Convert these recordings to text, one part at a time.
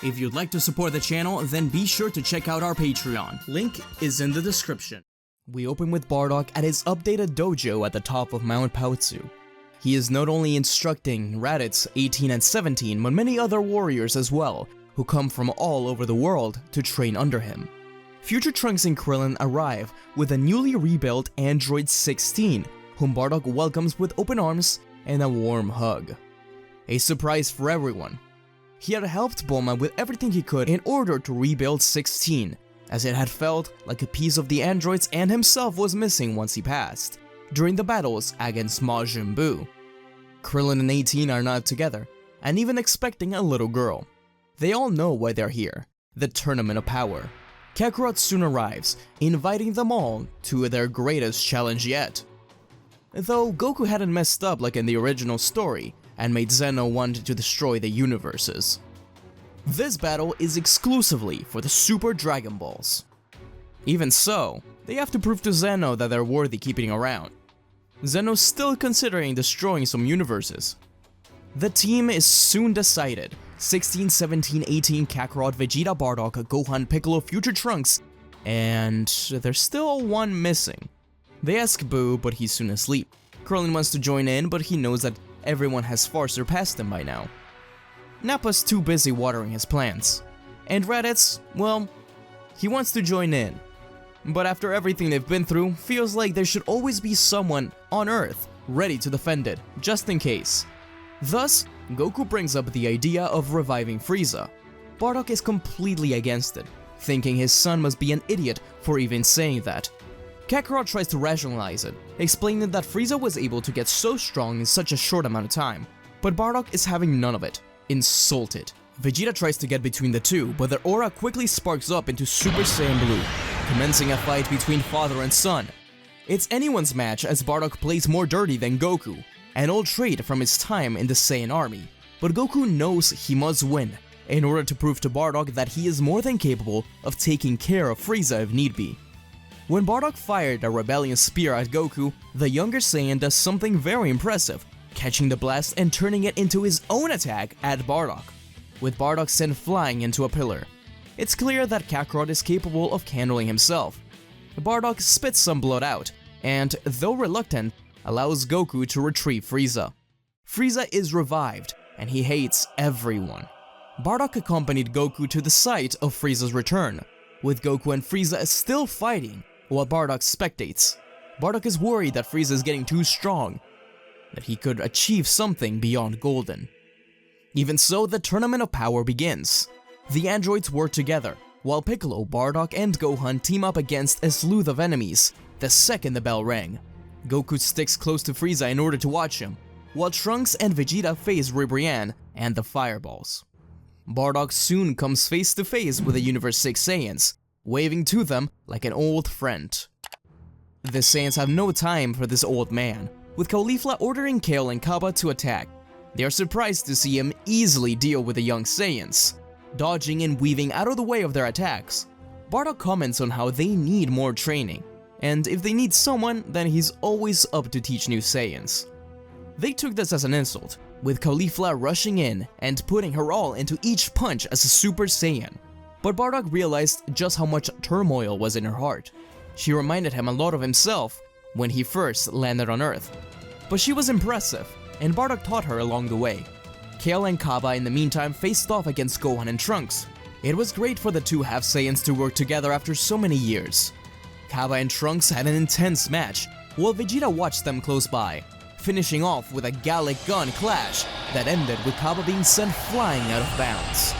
If you'd like to support the channel, then be sure to check out our Patreon. Link is in the description. We open with Bardock at his updated dojo at the top of Mount Paotsu. He is not only instructing Raditz 18 and 17, but many other warriors as well, who come from all over the world to train under him. Future Trunks and Krillin arrive with a newly rebuilt Android 16, whom Bardock welcomes with open arms and a warm hug. A surprise for everyone. He had helped Bulma with everything he could in order to rebuild 16, as it had felt like a piece of the androids and himself was missing once he passed, during the battles against Majin Buu. Krillin and 18 are not together, and even expecting a little girl. They all know why they're here, the Tournament of Power. Kakarot soon arrives, inviting them all to their greatest challenge yet. Though Goku hadn't messed up like in the original story, and made Zeno want to destroy the universes. This battle is exclusively for the Super Dragon Balls. Even so, they have to prove to Zeno that they're worthy keeping around. Zeno's still considering destroying some universes. The team is soon decided. 16, 17, 18, Kakarot, Vegeta, Bardock, Gohan, Piccolo, Future Trunks, and there's still one missing. They ask Buu, but he's soon asleep. Krillin wants to join in, but he knows that everyone has far surpassed him by now. Nappa's too busy watering his plants. And Raditz, well, he wants to join in. But after everything they've been through, feels like there should always be someone on Earth ready to defend it, just in case. Thus, Goku brings up the idea of reviving Frieza. Bardock is completely against it, thinking his son must be an idiot for even saying that. Kakarot tries to rationalize it, explaining that Frieza was able to get so strong in such a short amount of time, but Bardock is having none of it, insulted. Vegeta tries to get between the two, but their aura quickly sparks up into Super Saiyan Blue, commencing a fight between father and son. It's anyone's match as Bardock plays more dirty than Goku, an old trait from his time in the Saiyan army, but Goku knows he must win, in order to prove to Bardock that he is more than capable of taking care of Frieza if need be. When Bardock fired a rebellion spear at Goku, the younger Saiyan does something very impressive, catching the blast and turning it into his own attack at Bardock, with Bardock sent flying into a pillar. It's clear that Kakarot is capable of handling himself. Bardock spits some blood out, and, though reluctant, allows Goku to retrieve Frieza. Frieza is revived, and he hates everyone. Bardock accompanied Goku to the site of Frieza's return, with Goku and Frieza still fighting, while Bardock spectates. Bardock is worried that Frieza is getting too strong, that he could achieve something beyond Golden. Even so, the Tournament of Power begins. The androids work together, while Piccolo, Bardock, and Gohan team up against a slew of enemies the second the bell rang. Goku sticks close to Frieza in order to watch him, while Trunks and Vegeta face Ribrianne and the Fireballs. Bardock soon comes face to face with the Universe 6 Saiyans, waving to them like an old friend. The Saiyans have no time for this old man, with Caulifla ordering Kale and Kaba to attack. They are surprised to see him easily deal with the young Saiyans, dodging and weaving out of the way of their attacks. Bardock comments on how they need more training, and if they need someone, then he's always up to teach new Saiyans. They took this as an insult, with Caulifla rushing in and putting her all into each punch as a Super Saiyan. But Bardock realized just how much turmoil was in her heart. She reminded him a lot of himself when he first landed on Earth. But she was impressive, and Bardock taught her along the way. Kale and Kaba in the meantime faced off against Gohan and Trunks. It was great for the two half-Saiyans to work together after so many years. Kaba and Trunks had an intense match, while Vegeta watched them close by, finishing off with a Gallic gun clash that ended with Kaba being sent flying out of bounds.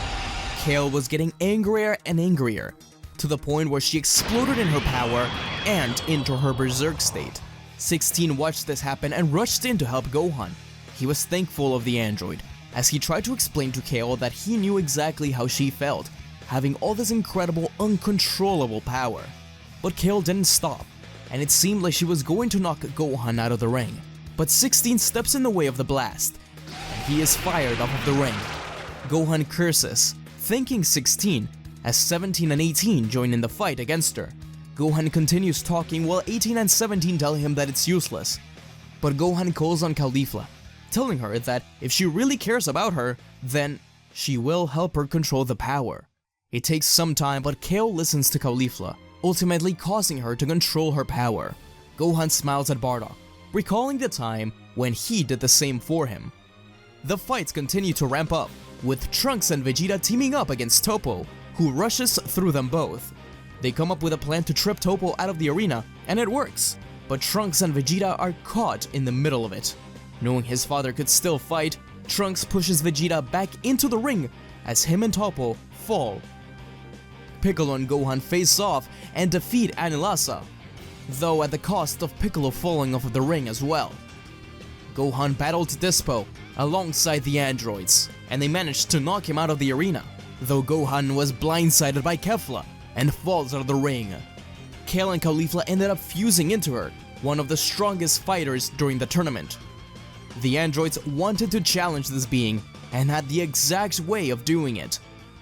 Kale was getting angrier and angrier, to the point where she exploded in her power and into her berserk state. 16 watched this happen and rushed in to help Gohan. He was thankful of the android, as he tried to explain to Kale that he knew exactly how she felt, having all this incredible, uncontrollable power. But Kale didn't stop, and it seemed like she was going to knock Gohan out of the ring. But 16 steps in the way of the blast, and he is fired off of the ring. Gohan curses, thanking 16, as 17 and 18 join in the fight against her. Gohan continues talking while 18 and 17 tell him that it's useless. But Gohan calls on Caulifla, telling her that if she really cares about her, then she will help her control the power. It takes some time, but Kale listens to Caulifla, ultimately causing her to control her power. Gohan smiles at Bardock, recalling the time when he did the same for him. The fights continue to ramp up, with Trunks and Vegeta teaming up against Toppo, who rushes through them both. They come up with a plan to trip Toppo out of the arena, and it works, but Trunks and Vegeta are caught in the middle of it. Knowing his father could still fight, Trunks pushes Vegeta back into the ring as him and Toppo fall. Piccolo and Gohan face off and defeat Anilasa, though at the cost of Piccolo falling off of the ring as well. Gohan battled Dispo alongside the androids, and they managed to knock him out of the arena, though Gohan was blindsided by Kefla and falls out of the ring. Kale and Caulifla ended up fusing into her, one of the strongest fighters during the tournament. The androids wanted to challenge this being and had the exact way of doing it.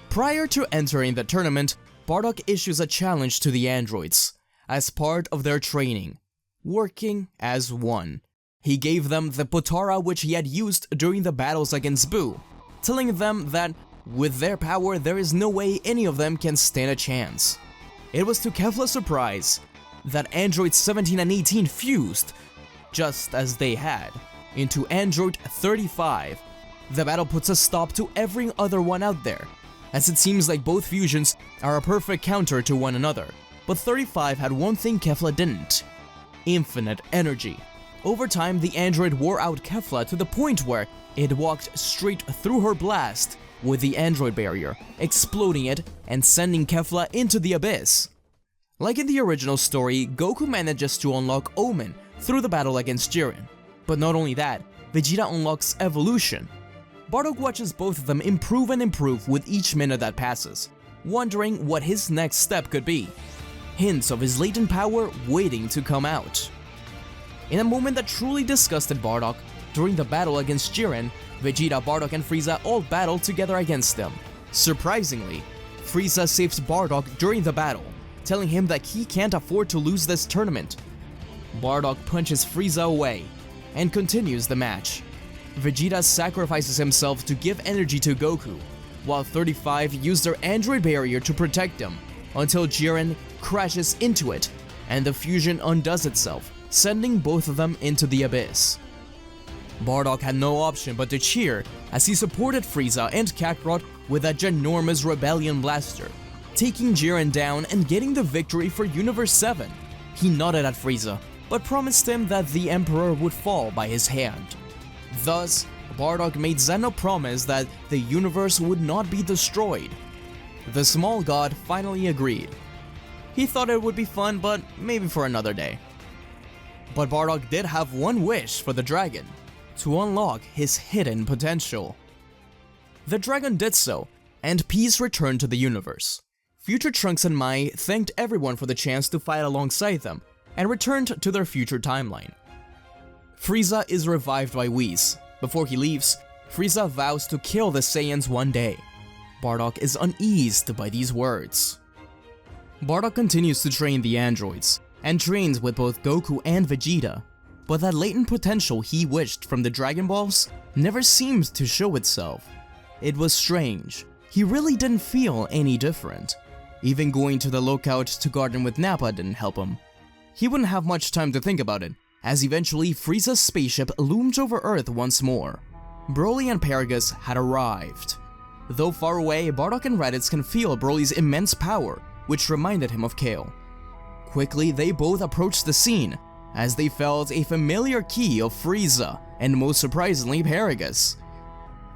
Prior to entering the tournament, Bardock issues a challenge to the androids as part of their training, working as one. He gave them the Potara which he had used during the battles against Buu, telling them that with their power there is no way any of them can stand a chance. It was to Kefla's surprise that Android 17 and 18 fused, just as they had, into Android 35. The battle puts a stop to every other one out there, as it seems like both fusions are a perfect counter to one another. But 35 had one thing Kefla didn't: infinite energy. Over time, the android wore out Kefla to the point where it walked straight through her blast with the android barrier, exploding it and sending Kefla into the abyss. Like in the original story, Goku manages to unlock Omen through the battle against Jiren. But not only that, Vegeta unlocks Evolution. Bardock watches both of them improve and improve with each minute that passes, wondering what his next step could be. Hints of his latent power waiting to come out. In a moment that truly disgusted Bardock, during the battle against Jiren, Vegeta, Bardock, and Frieza all battled together against them. Surprisingly, Frieza saves Bardock during the battle, telling him that he can't afford to lose this tournament. Bardock punches Frieza away and continues the match. Vegeta sacrifices himself to give energy to Goku, while 35 used their android barrier to protect him, until Jiren crashes into it, and the fusion undoes itself, sending both of them into the abyss. Bardock had no option but to cheer as he supported Frieza and Kakarot with a ginormous Rebellion Blaster, taking Jiren down and getting the victory for Universe 7. He nodded at Frieza, but promised him that the Emperor would fall by his hand. Thus, Bardock made Zeno promise that the universe would not be destroyed. The small god finally agreed. He thought it would be fun, but maybe for another day. But Bardock did have one wish for the dragon: to unlock his hidden potential. The dragon did so, and peace returned to the universe. Future Trunks and Mai thanked everyone for the chance to fight alongside them, and returned to their future timeline. Frieza is revived by Whis. Before he leaves, Frieza vows to kill the Saiyans one day. Bardock is uneased by these words. Bardock continues to train the androids, and trains with both Goku and Vegeta, but that latent potential he wished from the Dragon Balls never seems to show itself. It was strange. He really didn't feel any different. Even going to the lookout to garden with Nappa didn't help him. He wouldn't have much time to think about it, as eventually Frieza's spaceship loomed over Earth once more. Broly and Paragus had arrived. Though far away, Bardock and Raditz can feel Broly's immense power, which reminded him of Kale. Quickly, they both approached the scene, as they felt a familiar ki of Frieza, and most surprisingly Paragus.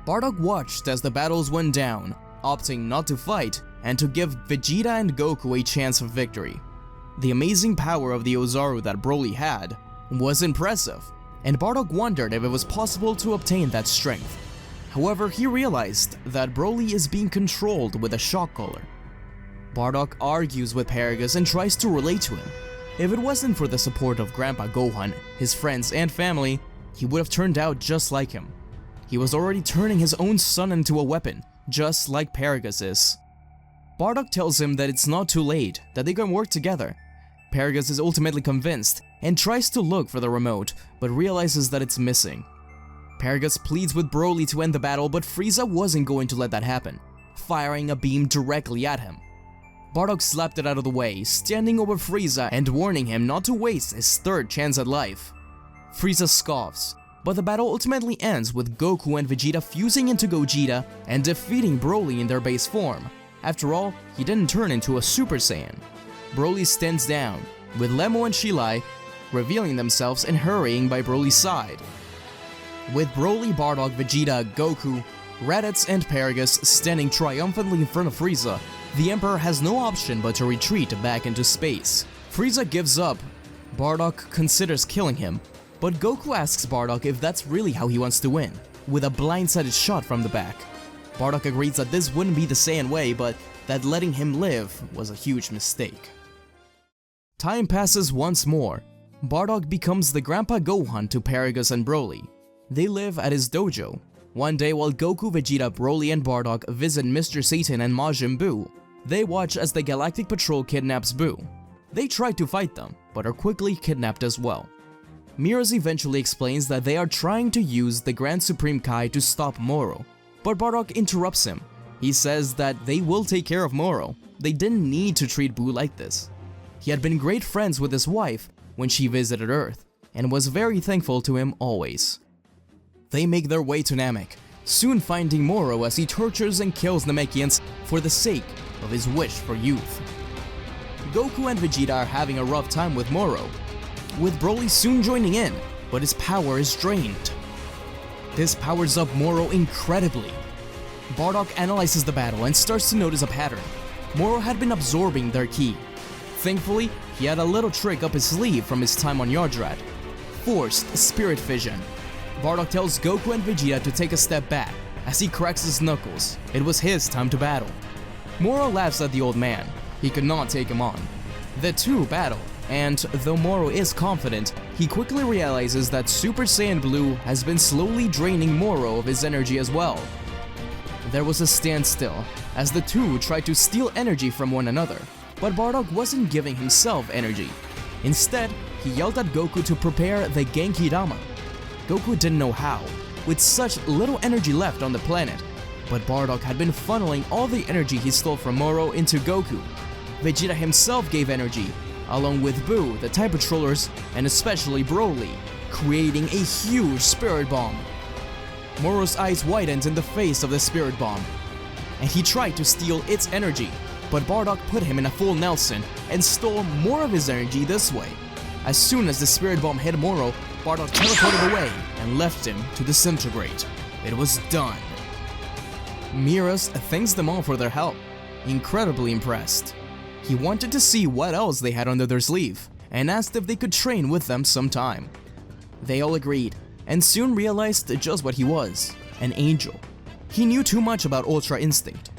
Bardock watched as the battles went down, opting not to fight, and to give Vegeta and Goku a chance of victory. The amazing power of the Ozaru that Broly had was impressive, and Bardock wondered if it was possible to obtain that strength. However, he realized that Broly is being controlled with a shock collar. Bardock argues with Paragus and tries to relate to him. If it wasn't for the support of Grandpa Gohan, his friends, and family, he would have turned out just like him. He was already turning his own son into a weapon, just like Paragus is. Bardock tells him that it's not too late, that they can work together. Paragus is ultimately convinced and tries to look for the remote, but realizes that it's missing. Paragus pleads with Broly to end the battle, but Frieza wasn't going to let that happen, firing a beam directly at him. Bardock slapped it out of the way, standing over Frieza and warning him not to waste his third chance at life. Frieza scoffs, but the battle ultimately ends with Goku and Vegeta fusing into Gogeta and defeating Broly in their base form. After all, he didn't turn into a Super Saiyan. Broly stands down, with Lemo and Shilai revealing themselves and hurrying by Broly's side. With Broly, Bardock, Vegeta, Goku, Raditz, and Paragus standing triumphantly in front of Frieza, the Emperor has no option but to retreat back into space. Frieza gives up. Bardock considers killing him, but Goku asks Bardock if that's really how he wants to win, with a blindsided shot from the back. Bardock agrees that this wouldn't be the Saiyan way, but that letting him live was a huge mistake. Time passes once more. Bardock becomes the Grandpa Gohan to Paragus and Broly. They live at his dojo. One day while Goku, Vegeta, Broly, and Bardock visit Mr. Satan and Majin Buu, they watch as the Galactic Patrol kidnaps Buu. They try to fight them, but are quickly kidnapped as well. Miraz eventually explains that they are trying to use the Grand Supreme Kai to stop Moro, but Bardock interrupts him. He says that they will take care of Moro. They didn't need to treat Buu like this. He had been great friends with his wife when she visited Earth, and was very thankful to him always. They make their way to Namek, soon finding Moro as he tortures and kills Namekians for the sake of his wish for youth. Goku and Vegeta are having a rough time with Moro, with Broly soon joining in, but his power is drained. This powers up Moro incredibly. Bardock analyzes the battle and starts to notice a pattern. Moro had been absorbing their ki. Thankfully, he had a little trick up his sleeve from his time on Yardrat. Forced Spirit Fission. Bardock tells Goku and Vegeta to take a step back. As he cracks his knuckles, it was his time to battle. Moro laughs at the old man. He could not take him on. The two battle, and though Moro is confident, he quickly realizes that Super Saiyan Blue has been slowly draining Moro of his energy as well. There was a standstill, as the two tried to steal energy from one another, but Bardock wasn't giving himself energy. Instead, he yelled at Goku to prepare the Genki Dama. Goku didn't know how, with such little energy left on the planet, but Bardock had been funneling all the energy he stole from Moro into Goku. Vegeta himself gave energy, along with Buu, the Time Patrollers, and especially Broly, creating a huge Spirit Bomb. Moro's eyes widened in the face of the Spirit Bomb, and he tried to steal its energy, but Bardock put him in a full Nelson and stole more of his energy this way. As soon as the Spirit Bomb hit Moro, Bardock teleported away and left him to disintegrate. It was done. Miraz thanks them all for their help, incredibly impressed. He wanted to see what else they had under their sleeve, and asked if they could train with them sometime. They all agreed, and soon realized just what he was, an angel. He knew too much about Ultra Instinct.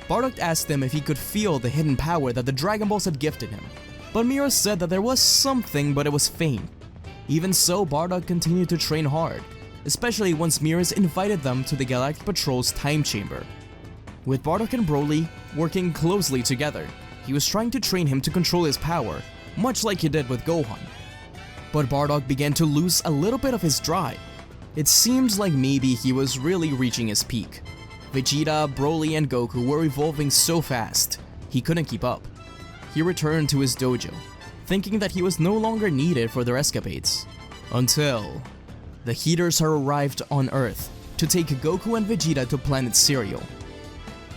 Bardock asked him if he could feel the hidden power that the Dragon Balls had gifted him, but Miraz said that there was something, but it was faint. Even so, Bardock continued to train hard, especially once Miraz invited them to the Galactic Patrol's time chamber. With Bardock and Broly working closely together, he was trying to train him to control his power, much like he did with Gohan. But Bardock began to lose a little bit of his drive. It seemed like maybe he was really reaching his peak. Vegeta, Broly, and Goku were evolving so fast, he couldn't keep up. He returned to his dojo, thinking that he was no longer needed for their escapades. Until the Heaters had arrived on Earth to take Goku and Vegeta to planet Cereal.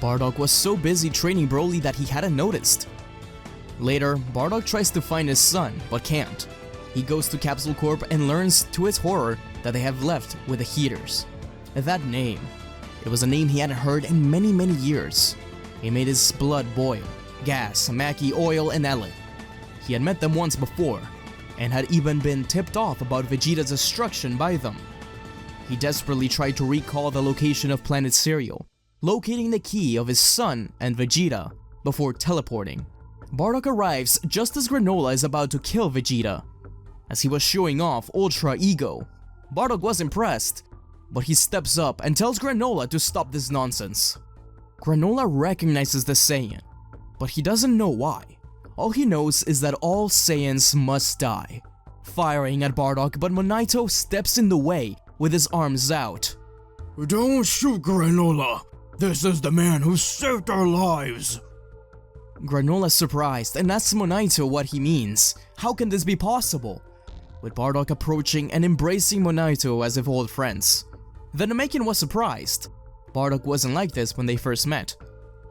Bardock was so busy training Broly that he hadn't noticed. Later, Bardock tries to find his son, but can't. He goes to Capsule Corp and learns to his horror that they have left with the Heaters. That name, it was a name he hadn't heard in many years. It made his blood boil. Gas, Maki, oil, and Ellen. He had met them once before, and had even been tipped off about Vegeta's destruction by them. He desperately tried to recall the location of planet Cereal, locating the key of his son and Vegeta before teleporting. Bardock arrives just as Granola is about to kill Vegeta. As he was showing off Ultra Ego, Bardock was impressed, but he steps up and tells Granola to stop this nonsense. Granola recognizes the Saiyan, but he doesn't know why. All he knows is that all Saiyans must die. Firing at Bardock, but Monaito steps in the way with his arms out. Don't shoot Granola! This is the man who saved our lives! Granola's surprised and asks Monito what he means. How can this be possible? With Bardock approaching and embracing Monito as if old friends. The Namekian was surprised. Bardock wasn't like this when they first met.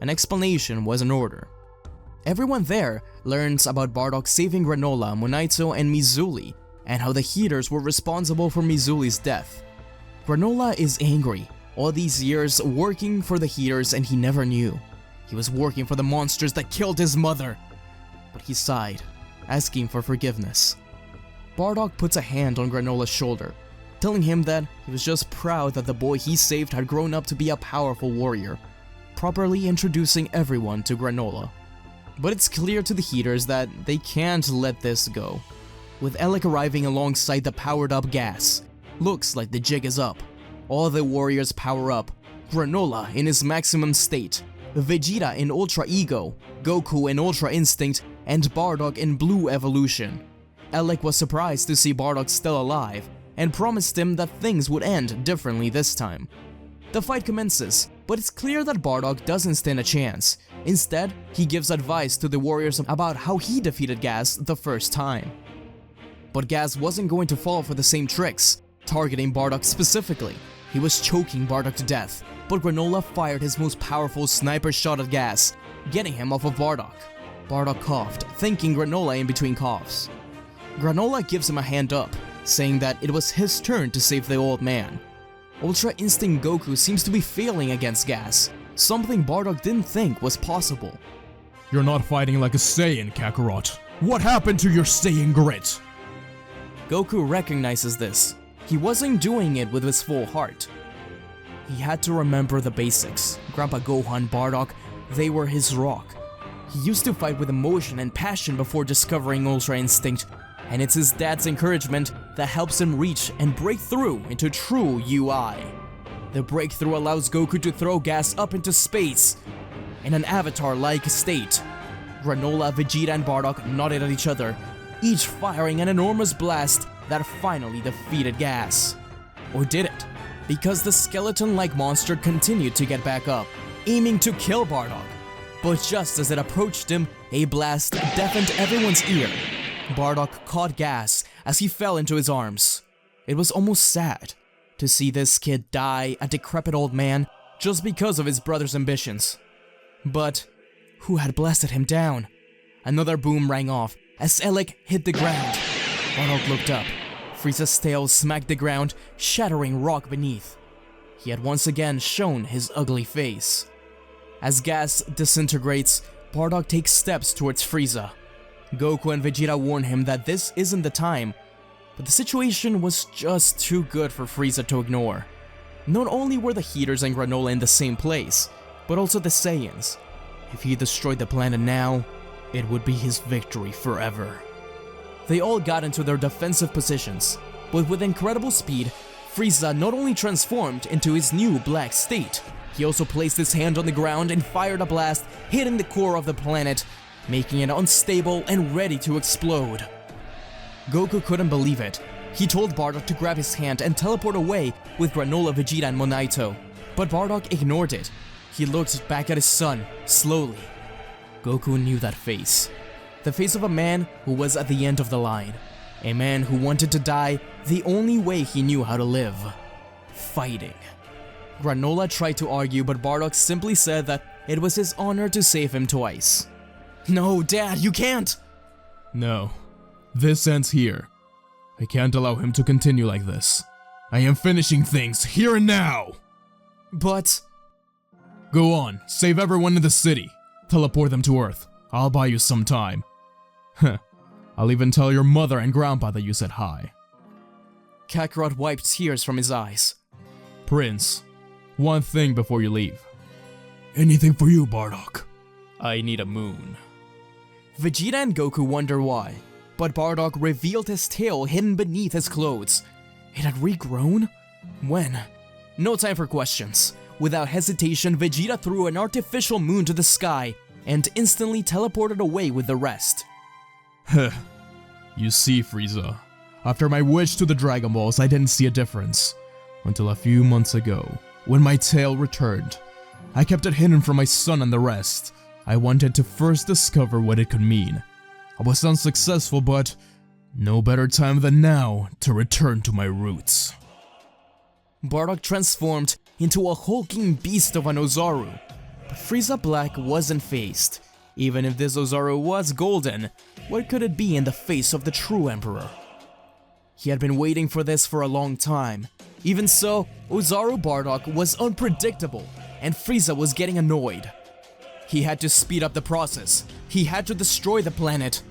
An explanation was in order. Everyone there learns about Bardock saving Granola, Monito, and Mizuli, and how the Heaters were responsible for Mizuli's death. Granola is angry. All these years working for the Heaters and he never knew. He was working for the monsters that killed his mother. But he sighed, asking for forgiveness. Bardock puts a hand on Granola's shoulder, telling him that he was just proud that the boy he saved had grown up to be a powerful warrior, properly introducing everyone to Granola. But it's clear to the Heaters that they can't let this go. With Elec arriving alongside the powered-up gas, looks like the jig is up. All the warriors power up, Granola in his maximum state, Vegeta in Ultra Ego, Goku in Ultra Instinct, and Bardock in Blue Evolution. Elec was surprised to see Bardock still alive, and promised him that things would end differently this time. The fight commences, but it's clear that Bardock doesn't stand a chance. Instead, he gives advice to the warriors about how he defeated Gas the first time. But Gas wasn't going to fall for the same tricks, targeting Bardock specifically. He was choking Bardock to death, but Granola fired his most powerful sniper shot at Gas, getting him off of Bardock. Bardock coughed, thanking Granola in between coughs. Granola gives him a hand up, saying that it was his turn to save the old man. Ultra Instinct Goku seems to be failing against Gas, something Bardock didn't think was possible. You're not fighting like a Saiyan, Kakarot. What happened to your Saiyan grit? Goku recognizes this. He wasn't doing it with his full heart. He had to remember the basics. Grandpa Gohan, Bardock, they were his rock. He used to fight with emotion and passion before discovering Ultra Instinct, and it's his dad's encouragement that helps him reach and break through into true UI. The breakthrough allows Goku to throw Gas up into space in an avatar-like state. Granola, Vegeta, and Bardock nodded at each other, each firing an enormous blast that finally defeated Gas. Or did it? Because the skeleton-like monster continued to get back up, aiming to kill Bardock. But just as it approached him, a blast deafened everyone's ear. Bardock caught Gas as he fell into his arms. It was almost sad to see this kid die, a decrepit old man, just because of his brother's ambitions. But who had blasted him down? Another boom rang off as Elec hit the ground. Bardock looked up. Frieza's tail smacked the ground, shattering rock beneath. He had once again shown his ugly face. As Gas disintegrates, Bardock takes steps towards Frieza. Goku and Vegeta warn him that this isn't the time, but the situation was just too good for Frieza to ignore. Not only were the Heaters and Granola in the same place, but also the Saiyans. If he destroyed the planet now, it would be his victory forever. They all got into their defensive positions, but with incredible speed, Frieza not only transformed into his new black state, he also placed his hand on the ground and fired a blast, hitting the core of the planet, making it unstable and ready to explode. Goku couldn't believe it. He told Bardock to grab his hand and teleport away with Granola, Vegeta, and Monito, but Bardock ignored it. He looked back at his son, slowly. Goku knew that face. The face of a man who was at the end of the line. A man who wanted to die the only way he knew how to live. Fighting. Granola tried to argue, but Bardock simply said that it was his honor to save him twice. No, Dad, you can't! No. This ends here. I can't allow him to continue like this. I am finishing things here and now! But... Go on, save everyone in the city. Teleport them to Earth. I'll buy you some time. Heh. I'll even tell your mother and grandpa that you said hi. Kakarot wiped tears from his eyes. Prince, one thing before you leave. Anything for you, Bardock. I need a moon. Vegeta and Goku wonder why, but Bardock revealed his tail hidden beneath his clothes. It had regrown? When? No time for questions. Without hesitation, Vegeta threw an artificial moon to the sky and instantly teleported away with the rest. Heh. You see, Frieza, after my wish to the Dragon Balls, I didn't see a difference. Until a few months ago, when my tail returned. I kept it hidden from my son and the rest. I wanted to first discover what it could mean. I was unsuccessful, but no better time than now to return to my roots. Bardock transformed into a hulking beast of an Ozaru, but Frieza Black wasn't phased. Even if this Ozaru was golden, what could it be in the face of the true Emperor? He had been waiting for this for a long time. Even so, Ozaru Bardock was unpredictable, and Frieza was getting annoyed. He had to speed up the process. He had to destroy the planet.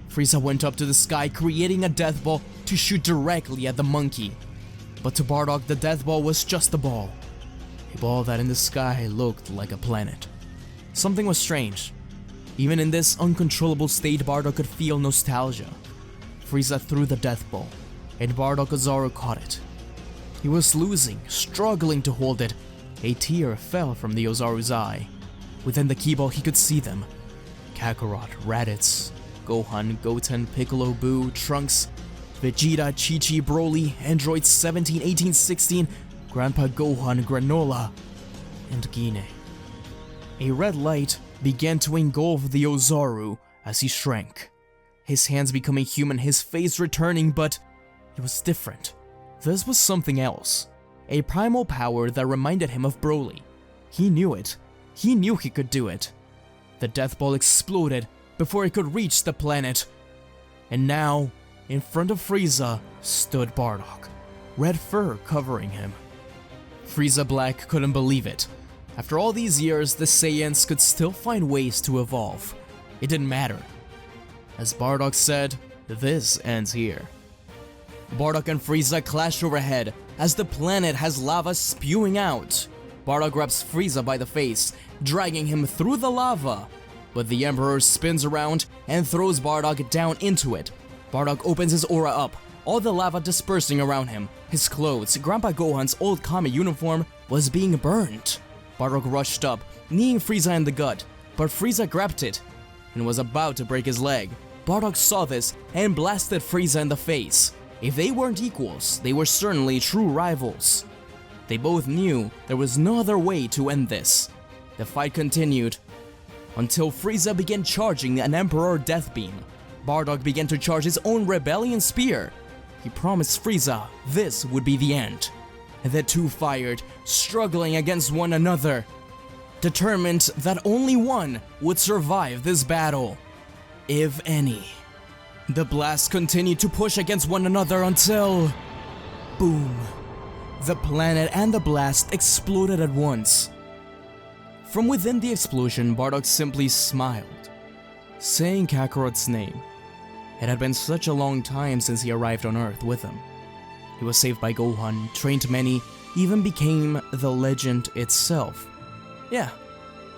Frieza went up to the sky, creating a death ball to shoot directly at the monkey. But to Bardock, the death ball was just a ball. A ball that in the sky looked like a planet. Something was strange. Even in this uncontrollable state, Bardock could feel nostalgia. Frieza threw the death ball, and Bardock Ozaru caught it. He was losing, struggling to hold it. A tear fell from the Ozaru's eye. Within the key ball, he could see them. Kakarot, Raditz, Gohan, Goten, Piccolo, Buu, Trunks, Vegeta, Chi-Chi, Broly, Android 17, 18, 16, Grandpa Gohan, Granola, and Gine. A red light began to engulf the Ozaru as he shrank. His hands becoming human, his face returning, but it was different. This was something else. A primal power that reminded him of Broly. He knew it. He knew he could do it. The death ball exploded before it could reach the planet. And now, in front of Frieza, stood Bardock, red fur covering him. Frieza Black couldn't believe it. After all these years, the Saiyans could still find ways to evolve. It didn't matter. As Bardock said, this ends here. Bardock and Frieza clash overhead as the planet has lava spewing out. Bardock grabs Frieza by the face, dragging him through the lava. But the Emperor spins around and throws Bardock down into it. Bardock opens his aura up, all the lava dispersing around him. His clothes, Grandpa Gohan's old Kami uniform, was being burned. Bardock rushed up, kneeing Frieza in the gut, but Frieza grabbed it and was about to break his leg. Bardock saw this and blasted Frieza in the face. If they weren't equals, they were certainly true rivals. They both knew there was no other way to end this. The fight continued until Frieza began charging an Emperor Death Beam. Bardock began to charge his own Rebellion Spear. He promised Frieza this would be the end. The two fired, struggling against one another, determined that only one would survive this battle, if any. The blasts continued to push against one another until... boom. The planet and the blast exploded at once. From within the explosion, Bardock simply smiled, saying Kakarot's name. It had been such a long time since he arrived on Earth with him. He was saved by Gohan, trained many, even became the legend itself. Yeah,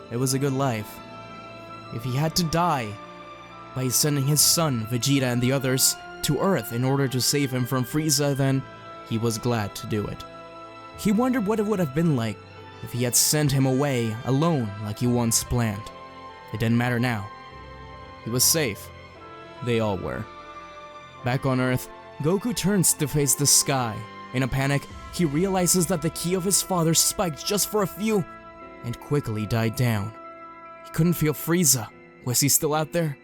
it was a good life. If he had to die by sending his son, Vegeta, and the others to Earth in order to save him from Frieza, then he was glad to do it. He wondered what it would have been like if he had sent him away alone like he once planned. It didn't matter now. He was safe. They all were. Back on Earth, Goku turns to face the sky. In a panic, he realizes that the ki of his father spiked just for a few and quickly died down. He couldn't feel Frieza. Was he still out there?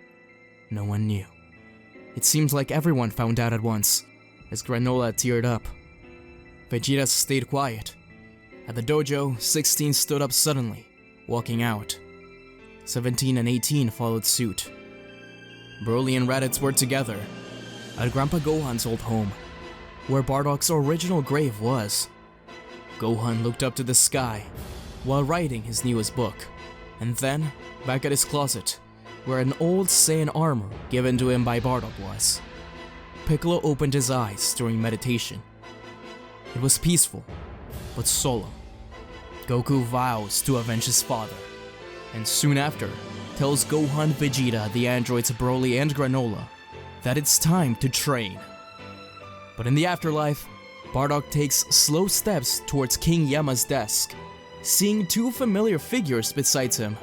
No one knew. It seems like everyone found out at once, as Granola teared up. Vegeta stayed quiet. At the dojo, 16 stood up suddenly, walking out. 17 and 18 followed suit. Broly and Raditz were together at Grandpa Gohan's old home, where Bardock's original grave was. Gohan looked up to the sky while writing his newest book, and then back at his closet, where an old Saiyan armor given to him by Bardock was. Piccolo opened his eyes during meditation. It was peaceful, but solemn. Goku vows to avenge his father, and soon after, tells Gohan, Vegeta, the androids Broly, and Granola that it's time to train. But in the afterlife, Bardock takes slow steps towards King Yama's desk, seeing two familiar figures beside him.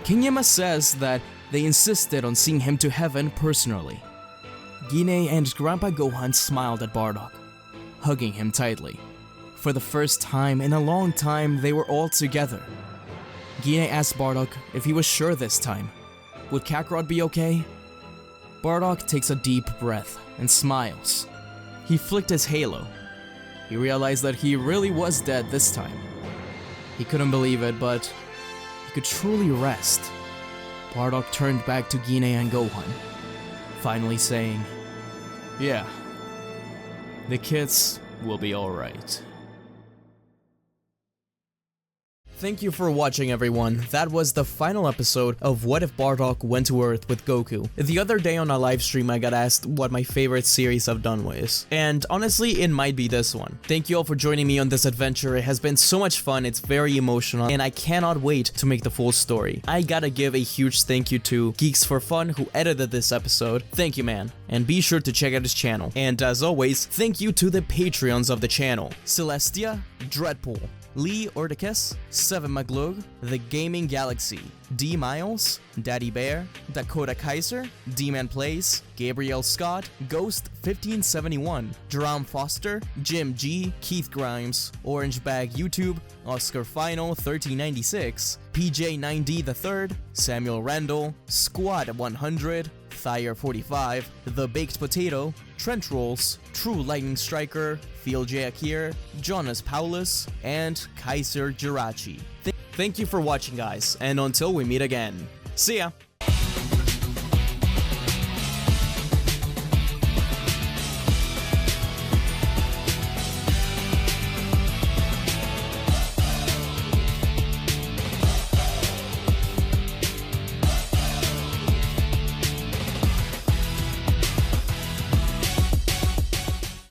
King Yama says that they insisted on seeing him to heaven personally. Gine and Grandpa Gohan smiled at Bardock, hugging him tightly. For the first time in a long time, they were all together. Gine asked Bardock if he was sure this time. Would Kakarot be okay? Bardock takes a deep breath and smiles. He flicked his halo. He realized that he really was dead this time. He couldn't believe it, but he could truly rest. Bardock turned back to Gine and Gohan, finally saying, "Yeah, the kids will be alright." Thank you for watching, everyone. That was the final episode of What If Bardock Went to Earth with Goku. The other day on a live stream, I got asked what my favorite series I've done was, and honestly, it might be this one. Thank you all for joining me on this adventure. It has been so much fun, it's very emotional, and I cannot wait to make the full story. I gotta give a huge thank you to Geeks for Fun, who edited this episode. Thank you, man. And be sure to check out his channel. And as always, thank you to the Patreons of the channel: Celestia, Dreadpool, Lee Ordicus, Seven Maglug, The Gaming Galaxy, D Miles, Daddy Bear, Dakota Kaiser, D-Man Plays, Gabriel Scott, Ghost 1571, Jerome Foster, Jim G, Keith Grimes, Orange Bag YouTube, Oscar Final 1396, PJ9D III, Samuel Randall, Squad 100, Thyre 45, The Baked Potato, Trent Rolls, True Lightning Striker, Phil J. Akir, Jonas Paulus, and Kaiser Jirachi. Thank you for watching, guys, and until we meet again, see ya!